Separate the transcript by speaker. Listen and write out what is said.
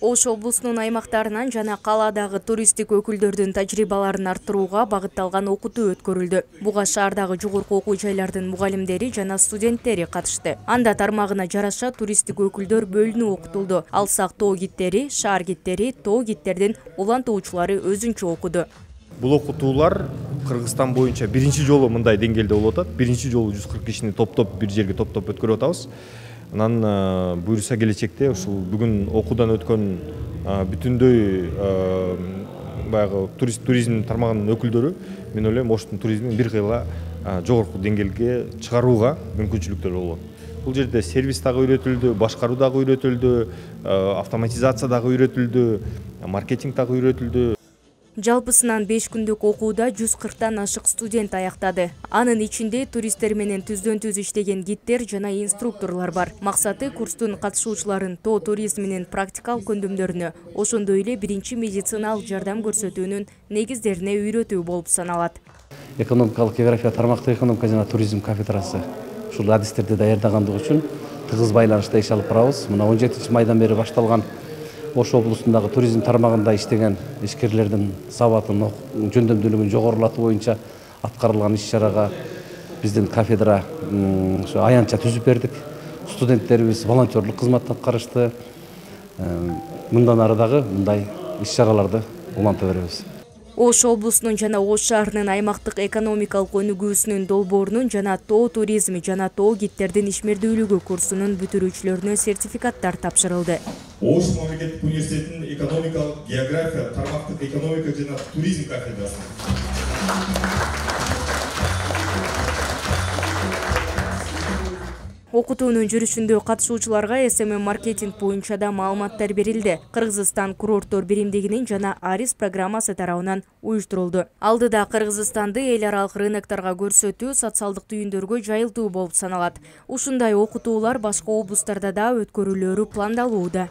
Speaker 1: Ош облусунун аймактарынан жана каладагы туристтик өкүлдөрдүн тажрыйбаларын арттырууга багытталган окутуу өткөрүлдү. Буга шаардагы жогорку окуу жайлардын мугалимдери жана студенттери катышты. Анда тармагына жараша туристтик өкүлдөр бөлүнүп окутулду. Алсак тоо гидтери, шаар гидтери, тоо гидтердин улантуучулары өзүнчө окуду.
Speaker 2: Бул окутуулар Кыргызстан боюнча биринчи жолу мындай деңгээлде болуп атат. Биринчи жолу 140 кишини бир жерге топтоп өткөрүп атабыз. Анан буюрса келечекте ушул бүгүн окуудан өткөн бүтүндөй баягы туризм тармагынын өкүлдөрү мен ойлойм Оштун туризмин бир кыйла жогорку деңгээлге чыгарууга мүмкүнчүлүктөр болот. Бул жерде сервис дагы үйрөтүлдү, башкаруу дагы үйрөтүлдү, автоматизация дагы үйрөтүлдү, маркетинг дагы үйрөтүлдү.
Speaker 1: Жалпысынан 5 күндүк окууда 140тан ашык студент аяктады. Анын ичинде туристтер менен түздөн-түз иштеген гидтер жана инструкторлор бар. Максаты курстун катышуучуларын тоо туризминин практикалык көндүмдөрүнө, ошондой эле биринчи медициналык жардам көрсөтүүнүн негиздерине үйрөтүү болуп саналат.
Speaker 3: Экономикалык география, тармактык экономика жана туризм кафедрасы ушул адистерди даярдагандыгы үчүн тыгыз байланышта иш алып барабыз. Мына 17 майдан бери башталган Ош облусундагы туризм тармагында иштеген ишкерлердин сабатын, жөндөмдүүлүгүн жогорулатуу боюнча аткарылган иш-чарага биздин кафедра аянтча түзүп бердик. Студенттерибиз волонтерлук кызмат аткарышты. Мындан ары дагы мындай иш-чараларды уланта беребиз.
Speaker 1: Ош облусунун жана Ош шаарынын аймактык экономикалык өнүгүүсүнүн долбоорунун жана тоо туризми жана тоо гидтердин ишмердүүлүгү курсунун бүтүрүүчүлөрүнө сертификаттар тапшырылды.
Speaker 4: Ош мамлекеттик университетинин экономикалык география, тармактык экономика жана туризм кафедрасы.
Speaker 1: Окутуунун жүрүшүндө катышуучуларга СММ маркетинг боюнча да маалыматтар берилди. Кыргызстан курорттор биримдигинин жана Арис программасы тарабынан уюштурулду. Алдыда Кыргызстанды эл аралык рынокторго көрсөтүү, социалдык түйүндөргө жайылтуу болуп саналат. Ушундай окутуулар башка облустарда да өткөрүлөрү пландалууда.